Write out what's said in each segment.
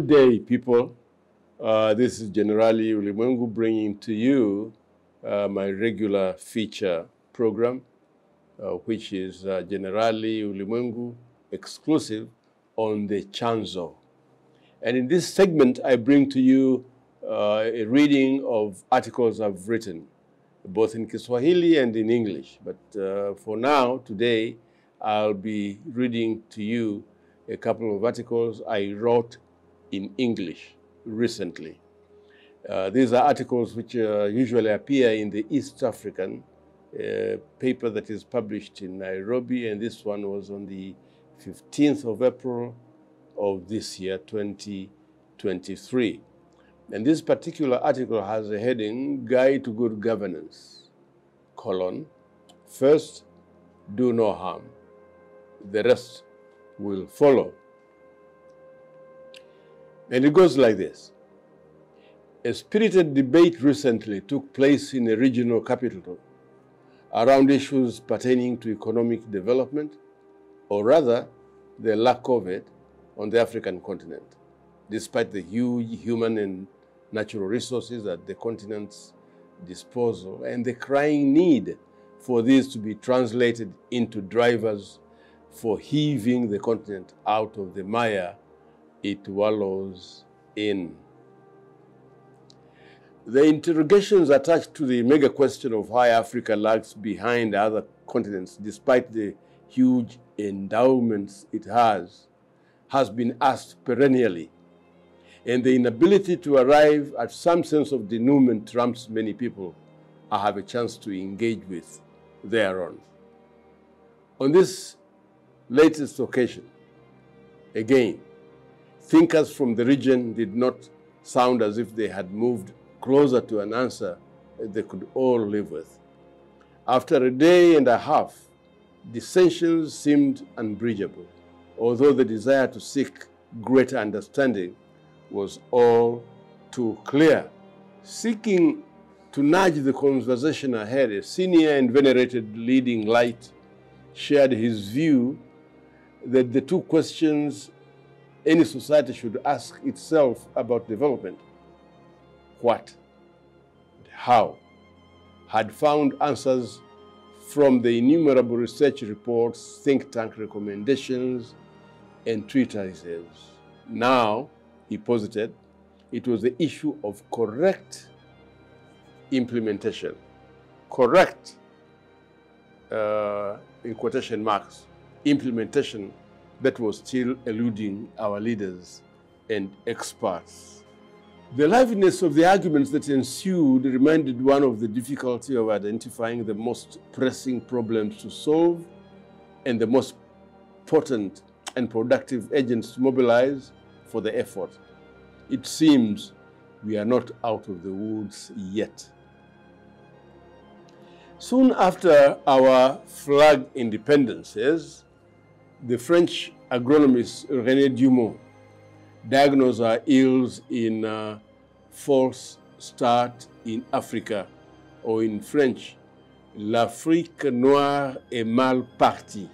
Good day, people. This is Jenerali Ulimwengu bringing to you my regular feature program, which is Jenerali Ulimwengu exclusive on the Chanzo. And in this segment, I bring to you a reading of articles I've written, both in Kiswahili and in English. But for now, today, I'll be reading to you a couple of articles I wrote in English recently. These are articles which usually appear in the East African paper that is published in Nairobi, and this one was on the 15th of April of this year, 2023. And this particular article has a heading, Guide to Good Governance, First, do no harm. The rest will follow. And it goes like this. A spirited debate recently took place in a regional capital around issues pertaining to economic development, or rather, the lack of it on the African continent, despite the huge human and natural resources at the continent's disposal and the crying need for these to be translated into drivers for heaving the continent out of the mire it wallows in. The interrogations attached to the mega question of why Africa lags behind other continents despite the huge endowments it has been asked perennially, and the inability to arrive at some sense of denouement trumps many people I have a chance to engage with thereon. On this latest occasion, again, thinkers from the region did not sound as if they had moved closer to an answer they could all live with. After a day and a half, dissensions seemed unbridgeable, although the desire to seek greater understanding was all too clear. Seeking to nudge the conversation ahead, a senior and venerated leading light shared his view that the two questions any society should ask itself about development, what and how, had found answers from the innumerable research reports, think tank recommendations, and treatises. Now, he posited, it was the issue of correct implementation. Correct, in quotation marks, implementation that was still eluding our leaders and experts. The liveliness of the arguments that ensued reminded one of the difficulty of identifying the most pressing problems to solve and the most potent and productive agents to mobilize for the effort. It seems we are not out of the woods yet. Soon after our flag independences, the French agronomist René Dumont diagnosed our ills in false start in Africa, or in French, l'Afrique noire est mal partie,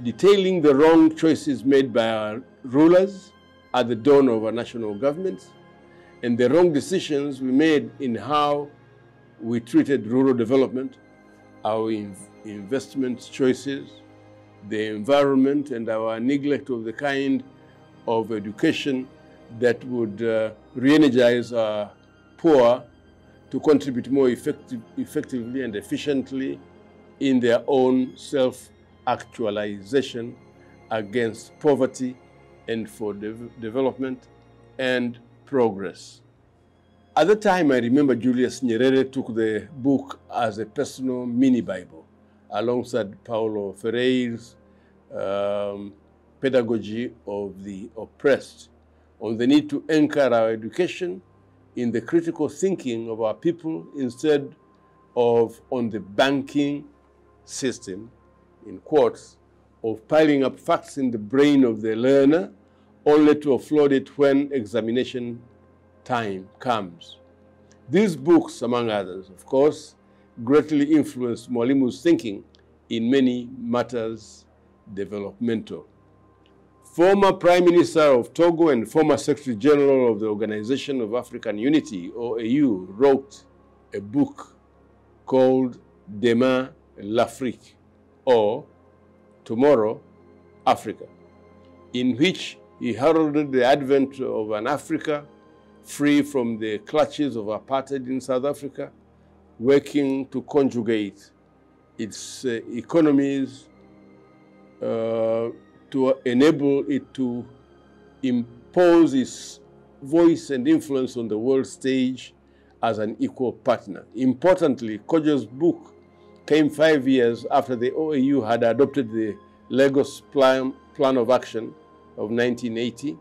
detailing the wrong choices made by our rulers at the dawn of our national governments and the wrong decisions we made in how we treated rural development, our investment choices, the environment, and our neglect of the kind of education that would re-energize our poor to contribute more effectively and efficiently in their own self-actualization against poverty and for development and progress. At the time, I remember Julius Nyerere took the book as a personal mini-Bible alongside Paulo Freire's Pedagogy of the Oppressed, on the need to anchor our education in the critical thinking of our people instead of on the banking system, in quotes, of piling up facts in the brain of the learner only to offload it when examination time comes. These books, among others, of course, greatly influenced Mwalimu's thinking in many matters developmental. former Prime Minister of Togo and former Secretary General of the Organization of African Unity, OAU, wrote a book called Demain l'Afrique, or Tomorrow, Africa, in which he heralded the advent of an Africa free from the clutches of apartheid in South Africa, working to conjugate its economies to enable it to impose its voice and influence on the world stage as an equal partner. Importantly, Kojo's book came 5 years after the OAU had adopted the Lagos Plan of Action of 1980,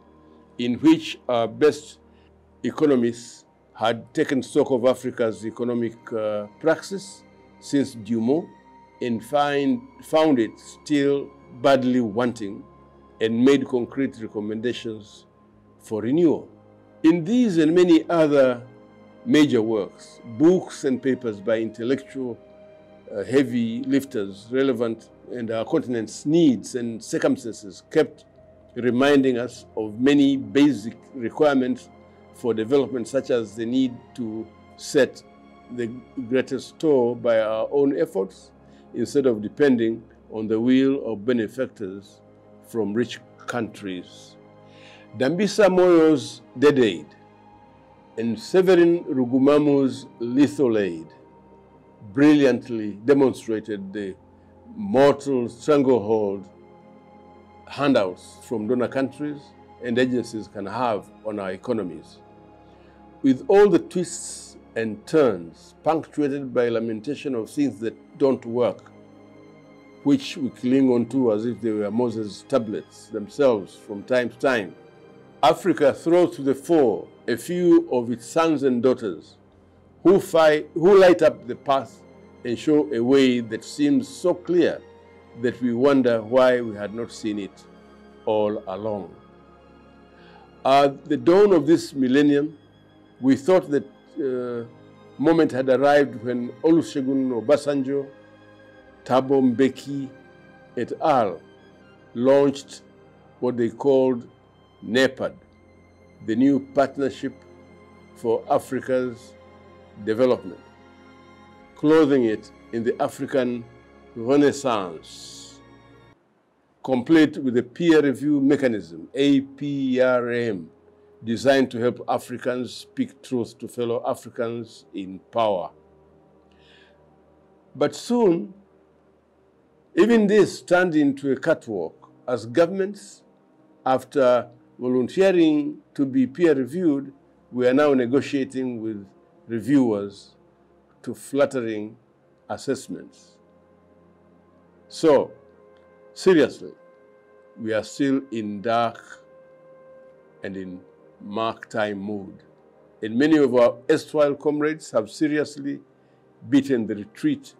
in which our best economists had taken stock of Africa's economic praxis since Dumont and found it still badly wanting and made concrete recommendations for renewal. In these and many other major works, books and papers by intellectual heavy lifters relevant and our continent's needs and circumstances kept reminding us of many basic requirements for development, such as the need to set the greatest store by our own efforts instead of depending on the will of benefactors from rich countries. Dambisa Moyo's Dead Aid and Severin Rugumamu's Lethal Aid brilliantly demonstrated the mortal stranglehold handouts from donor countries and agencies can have on our economies. With all the twists and turns punctuated by lamentation of things that don't work, which we cling on to as if they were Moses' tablets themselves from time to time, Africa throws to the fore a few of its sons and daughters who light up the path and show a way that seems so clear that we wonder why we had not seen it all along. At the dawn of this millennium, we thought that moment had arrived when Olusegun Obasanjo, Thabo Mbeki et al. Launched what they called NEPAD, the New Partnership for Africa's Development, clothing it in the African Renaissance, complete with a peer review mechanism, APRM, designed to help Africans speak truth to fellow Africans in power. But soon, even this turned into a catwalk as governments, after volunteering to be peer-reviewed, we are now negotiating with reviewers to flattering assessments. So, seriously, we are still in dark and in mark time mood. And many of our erstwhile comrades have seriously beaten the retreat,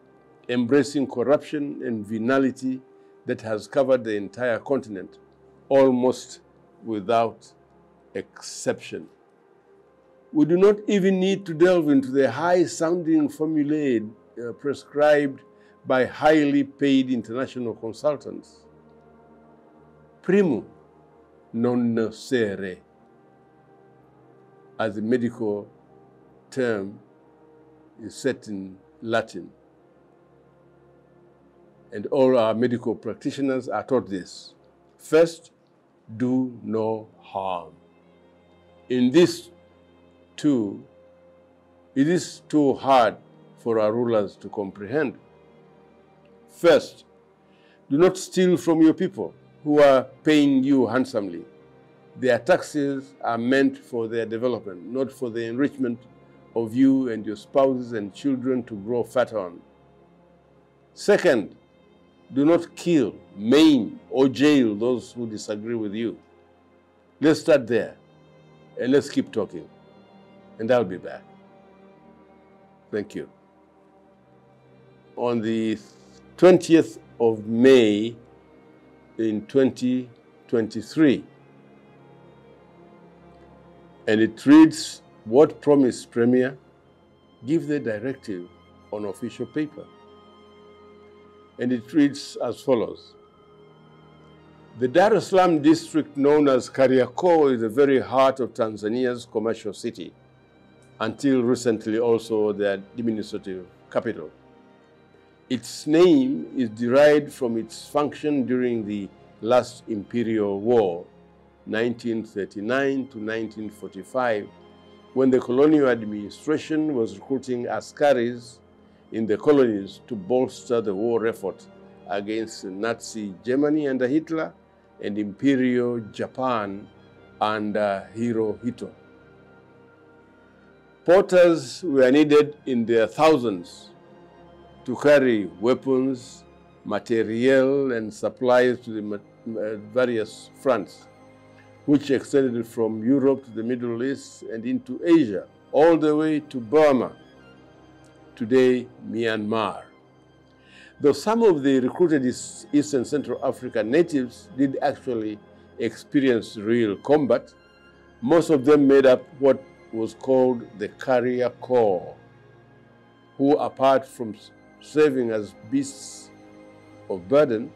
embracing corruption and venality that has covered the entire continent, almost without exception. We do not even need to delve into the high-sounding formulae prescribed by highly paid international consultants. Primum non nocere, as the medical term is set in Latin. And all our medical practitioners are taught this. First, do no harm. In this too, it is too hard for our rulers to comprehend. First, do not steal from your people who are paying you handsomely. Their taxes are meant for their development, not for the enrichment of you and your spouses and children to grow fat on. Second, do not kill, maim, or jail those who disagree with you. Let's start there, and let's keep talking, and I'll be back. Thank you. On the 20th of May in 2023, and it reads, "What promised, Premier? Give the directive on official paper." And it reads as follows: The Dar es Salaam district, known as Kariakoo, is the very heart of Tanzania's commercial city, until recently also their administrative capital. Its name is derived from its function during the last imperial war, 1939 to 1945, when the colonial administration was recruiting askaris in the colonies to bolster the war effort against Nazi Germany under Hitler and Imperial Japan under Hirohito. Porters were needed in their thousands to carry weapons, materiel, and supplies to the various fronts, which extended from Europe to the Middle East and into Asia, all the way to Burma, today Myanmar. Though some of the recruited East and Central African natives did actually experience real combat, most of them made up what was called the Carrier Corps, who, apart from serving as beasts of burden,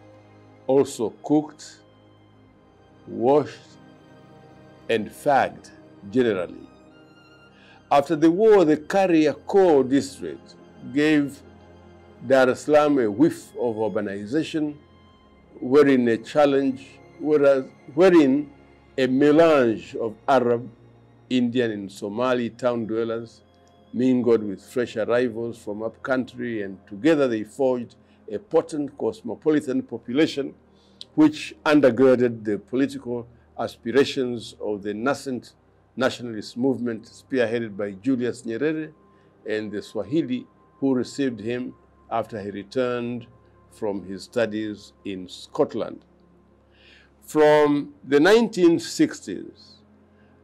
also cooked, washed, and fagged generally. After the war, the Kariakoo district gave Dar es Salaam a whiff of urbanization, wherein a melange of Arab, Indian, and Somali town dwellers mingled with fresh arrivals from upcountry, and together they forged a potent cosmopolitan population which undergirded the political aspirations of the nascent nationalist movement spearheaded by Julius Nyerere and the Swahili who received him after he returned from his studies in Scotland. From the 1960s,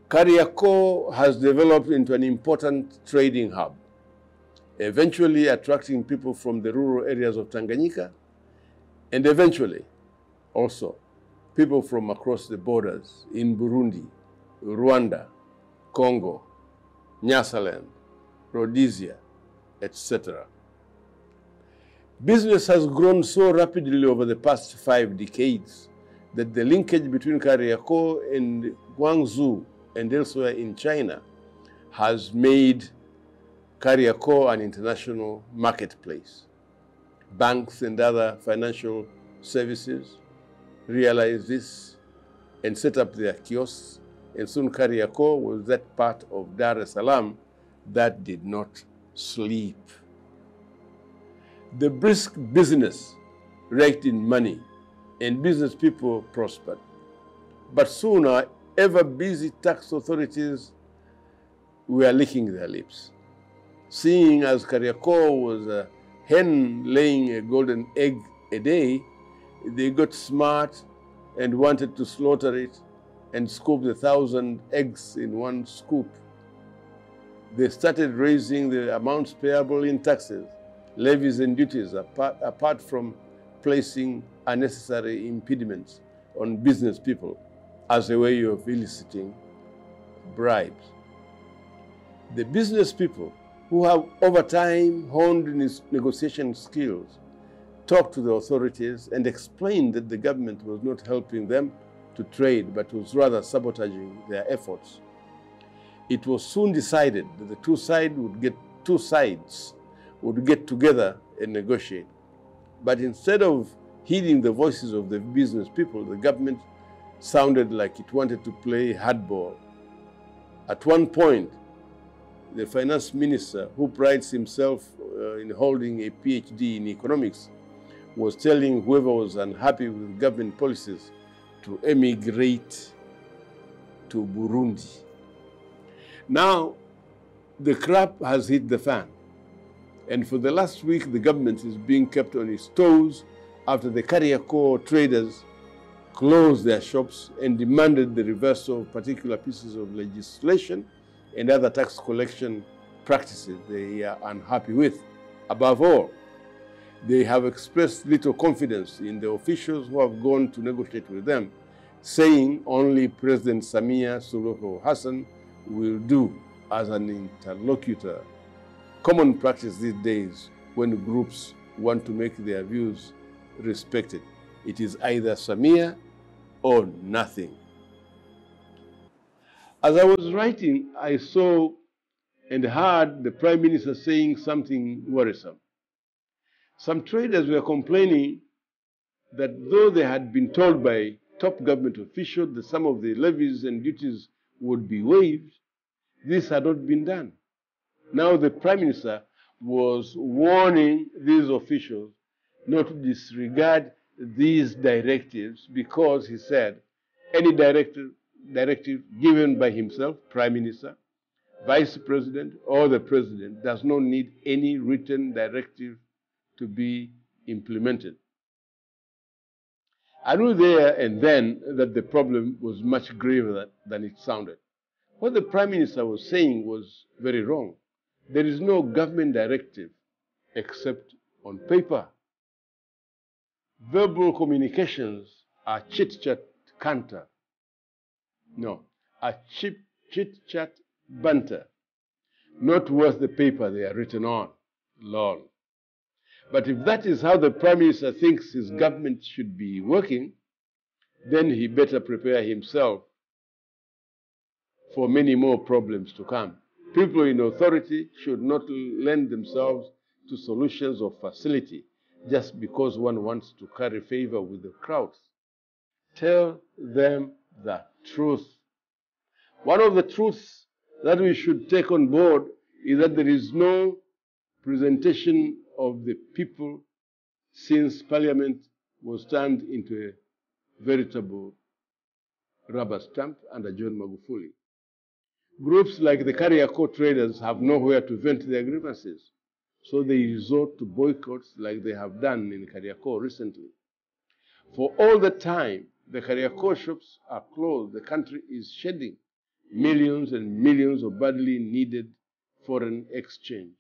Kariakoo has developed into an important trading hub, eventually attracting people from the rural areas of Tanganyika, and eventually also people from across the borders in Burundi, Rwanda, Congo, Nyasaland, Rhodesia, etc. Business has grown so rapidly over the past 5 decades that the linkage between Kariakoo and Guangzhou and elsewhere in China has made Kariakoo an international marketplace. Banks and other financial services realized this and set up their kiosks, and soon Kariakoo was that part of Dar es Salaam that did not sleep. The brisk business raked in money, and business people prospered. But soon our ever-busy tax authorities were licking their lips. Seeing as Kariakoo was a hen laying a golden egg a day, they got smart and wanted to slaughter it and scoop 1,000 eggs in one scoop. They started raising the amounts payable in taxes, levies, and duties, apart from placing unnecessary impediments on business people as a way of eliciting bribes. The business people, who have over time honed negotiation skills, talked to the authorities and explained that the government was not helping them to trade, but was rather sabotaging their efforts. It was soon decided that the two sides would get together and negotiate. But instead of heeding the voices of the business people, the government sounded like it wanted to play hardball. At one point, the finance minister, who prides himself in holding a PhD in economics, was telling whoever was unhappy with government policies to emigrate to Burundi. Now, the crap has hit the fan. And for the last week, the government is being kept on its toes after the Kariakoo traders closed their shops and demanded the reversal of particular pieces of legislation and other tax collection practices they are unhappy with. Above all, they have expressed little confidence in the officials who have gone to negotiate with them, saying only President Samia Suluhu Hassan will do as an interlocutor. Common practice these days when groups want to make their views respected. It is either Samia or nothing. As I was writing, I saw and heard the Prime Minister saying something worrisome. Some traders were complaining that though they had been told by top government officials that some of the levies and duties would be waived, this had not been done. Now the Prime Minister was warning these officials not to disregard these directives because he said any directive given by himself, Prime Minister, Vice President, or the President does not need any written directive to be implemented. I knew there and then that the problem was much graver than it sounded. What the Prime Minister was saying was very wrong. There is no government directive except on paper. Verbal communications are chit-chat canter. No, a chit-chat banter, not worth the paper they are written on. Lol. But if that is how the Prime Minister thinks his government should be working, then he better prepare himself for many more problems to come. People in authority should not lend themselves to solutions of facility just because one wants to curry favor with the crowds. Tell them the truth. One of the truths that we should take on board is that there is no presentation of the people since Parliament was turned into a veritable rubber stamp under John Magufuli. Groups like the Kariako traders have nowhere to vent their grievances, so they resort to boycotts like they have done in Kariako recently. For all the time the Kariako shops are closed, the country is shedding millions and millions of badly needed foreign exchange.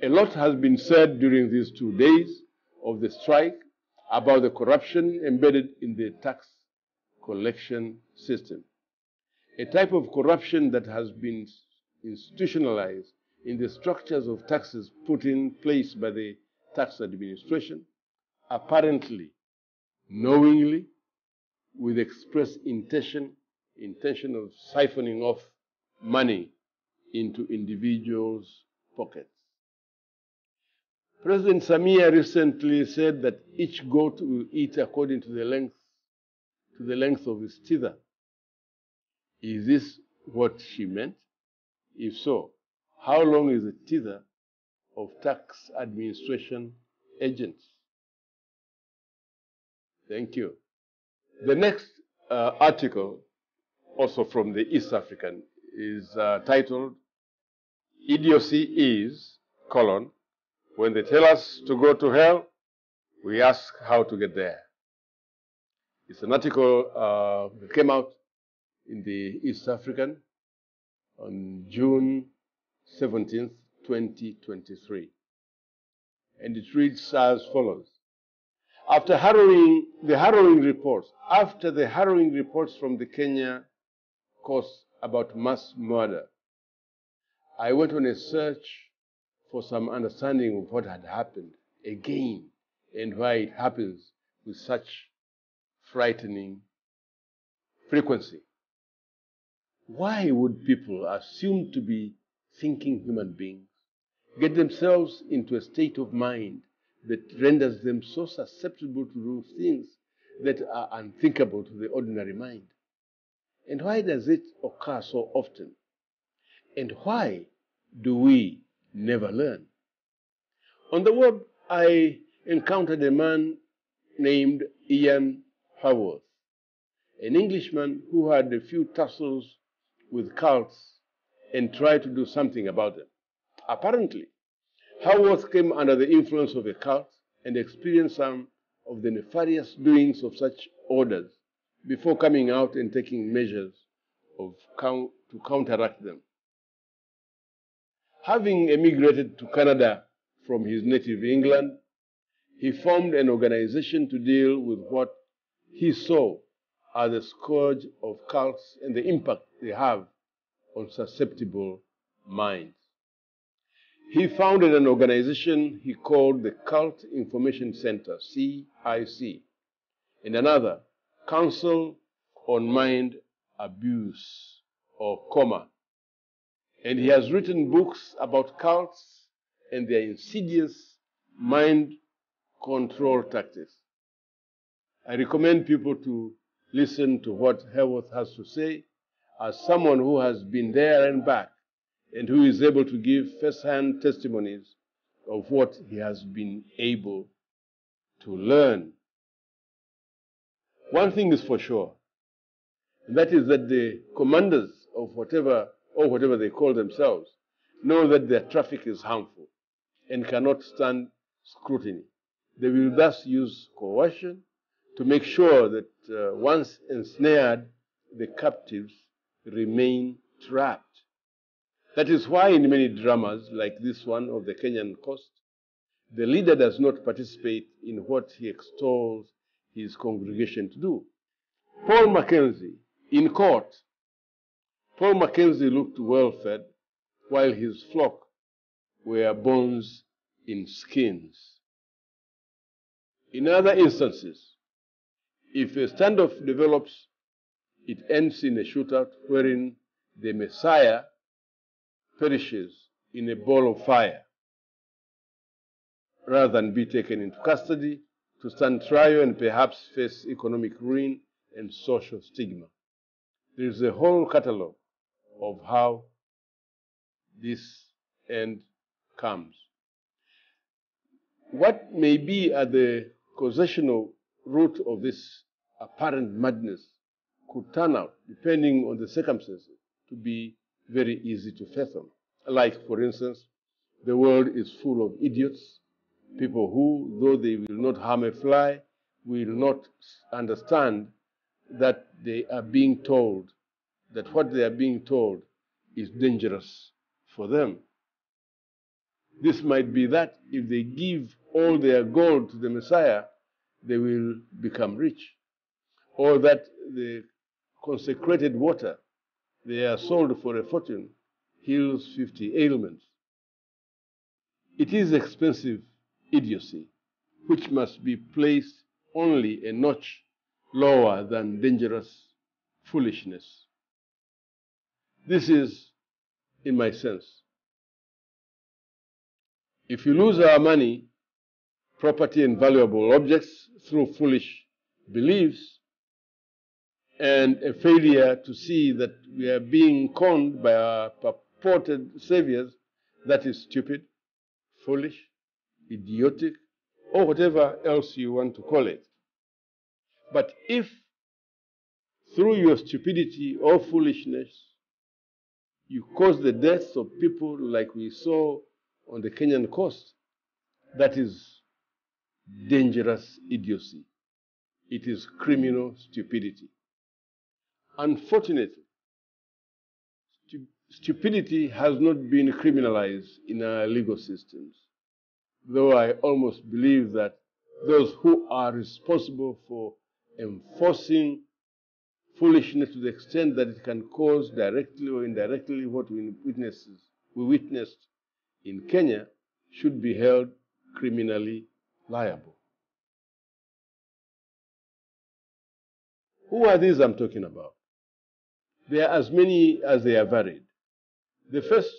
A lot has been said during these 2 days of the strike about the corruption embedded in the tax collection system, a type of corruption that has been institutionalized in the structures of taxes put in place by the tax administration, apparently, knowingly, with express intention of siphoning off money into individuals' pockets. President Samia recently said that each goat will eat according to the length of its tether. Is this what she meant? If so, how long is the tether of tax administration agents? Thank you. The next article, also from the East African, is titled, "Idiocy is, when they tell us to go to hell, we ask how to get there." It's an article that came out in the East African on June 17th, 2023. And it reads as follows. After the harrowing reports from the Kenya coast about mass murder, I went on a search for some understanding of what had happened again and why it happens with such frightening frequency. Why would people assumed to be thinking human beings get themselves into a state of mind that renders them so susceptible to do things that are unthinkable to the ordinary mind? And why does it occur so often? And why do we never learn? On the web, I encountered a man named Ian Haworth, an Englishman who had a few tussles with cults and tried to do something about them. Apparently, Haworth came under the influence of a cult and experienced some of the nefarious doings of such orders before coming out and taking measures to counteract them. Having emigrated to Canada from his native England, he formed an organization to deal with what he saw as the scourge of cults and the impact they have on susceptible minds. He founded an organization he called the Cult Information Center, CIC, and another Counsel on Mind Abuse, or COMA. And he has written books about cults and their insidious mind control tactics. I recommend people to listen to what Haworth has to say as someone who has been there and back and who is able to give first-hand testimonies of what he has been able to learn. One thing is for sure, and that is that the commanders of whatever they call themselves know that their traffic is harmful and cannot stand scrutiny. They will thus use coercion to make sure that once ensnared, the captives remain trapped. That is why in many dramas like this one of the Kenyan coast, the leader does not participate in what he extols his congregation to do. Paul Mackenzie, in court, Paul Mackenzie looked well-fed while his flock were bones in skins. In other instances, if a standoff develops, it ends in a shootout wherein the Messiah perishes in a ball of fire rather than be taken into custody to stand trial and perhaps face economic ruin and social stigma. There is a whole catalogue of how this end comes. What may be at the causational root of this apparent madness could turn out, depending on the circumstances, to be very easy to fathom. Like, for instance, the world is full of idiots, people who, though they will not harm a fly, will not understand that they are being told, that what they are being told is dangerous for them. This might be that if they give all their gold to the Messiah, they will become rich. Or that the consecrated water they are sold for a fortune heals 50 ailments. It is expensive idiocy, which must be placed only a notch lower than dangerous foolishness. This is, in my sense, if you lose our money, property, and valuable objects through foolish beliefs, and a failure to see that we are being conned by our purported saviors, that is stupid, foolish, idiotic, or whatever else you want to call it. But if through your stupidity or foolishness you cause the deaths of people like we saw on the Kenyan coast, that is dangerous idiocy. It is criminal stupidity. Unfortunately, stupidity has not been criminalized in our legal systems, though I almost believe that those who are responsible for enforcing foolishness to the extent that it can cause directly or indirectly what we witnessed in Kenya should be held criminally liable. Who are these I'm talking about? There are as many as they are varied. The first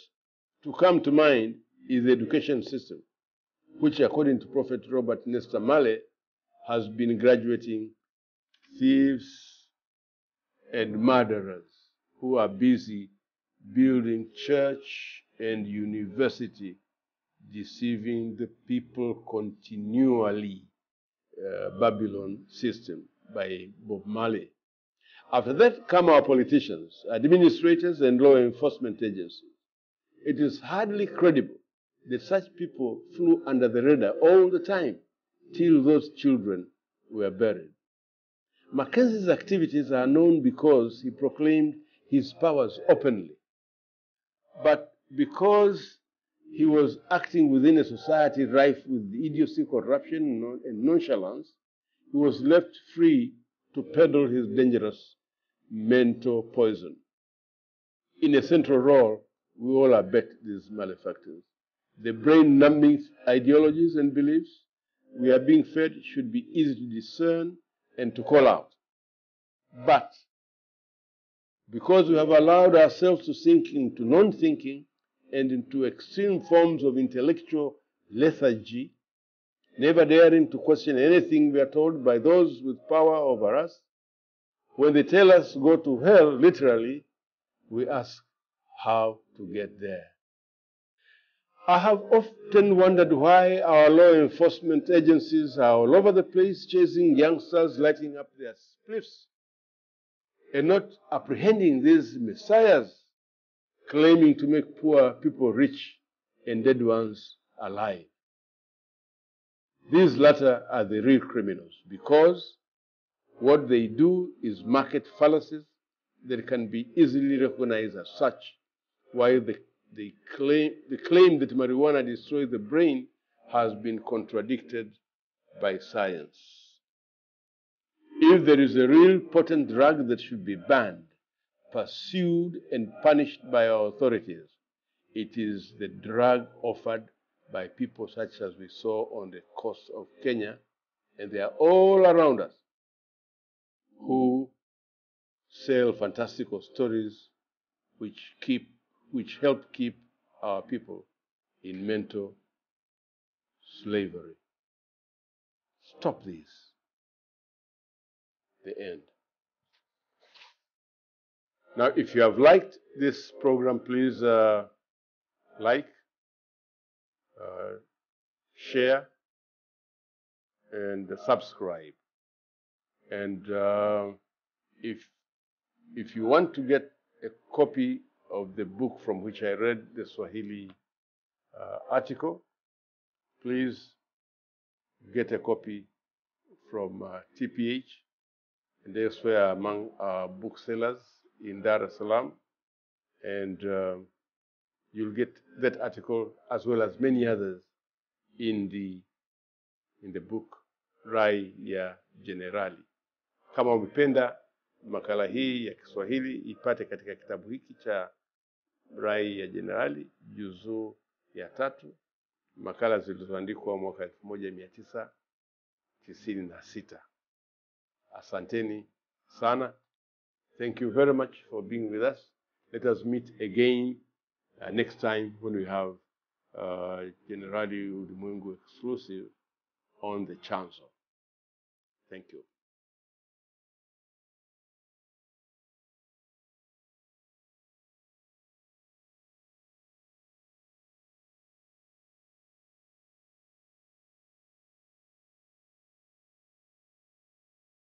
to come to mind is the education system, which, according to Prophet Robert Nesta Marley, has been graduating thieves and murderers who are busy building church and university, deceiving the people continually. Babylon system by Bob Marley. After that come our politicians, administrators, and law enforcement agencies. It is hardly credible that such people flew under the radar all the time till those children were buried. Mackenzie's activities are known because he proclaimed his powers openly. But because he was acting within a society rife with idiocy, corruption, and nonchalance, he was left free to peddle his dangerous mental poison. In a central role, we all abet these malefactors. The brain-numbing ideologies and beliefs we are being fed should be easy to discern and to call out. But because we have allowed ourselves to sink into non-thinking and into extreme forms of intellectual lethargy, never daring to question anything we are told by those with power over us, when they tell us go to hell, literally, we ask how to get there. I have often wondered why our law enforcement agencies are all over the place chasing youngsters, lighting up their spliffs, and not apprehending these messiahs claiming to make poor people rich and dead ones alive. These latter are the real criminals, because what they do is market fallacies that can be easily recognized as such, while the claim that marijuana destroys the brain has been contradicted by science. If there is a real potent drug that should be banned, pursued, and punished by our authorities, it is the drug offered by people such as we saw on the coast of Kenya, and they are all around us, who sell fantastical stories which help keep our people in mental slavery. Stop this. The end. Now, if you have liked this program, please like, share, and subscribe. And if you want to get a copy of the book from which I read the Swahili article, please get a copy from TPH and elsewhere among our booksellers in Dar es Salaam. And you'll get that article as well as many others in the book Rai ya Jenerali. Kama umependa makala hii ya Kiswahili, ipate katika kitabu hiki cha Rai ya Jenerali, juzuu ya 3, makala zilizoandikwa mwaka 1996. Asanteni sana. Thank you very much for being with us. Let us meet again next time when we have Jenerali Ulimwengu exclusive on the Chanzo. Thank you.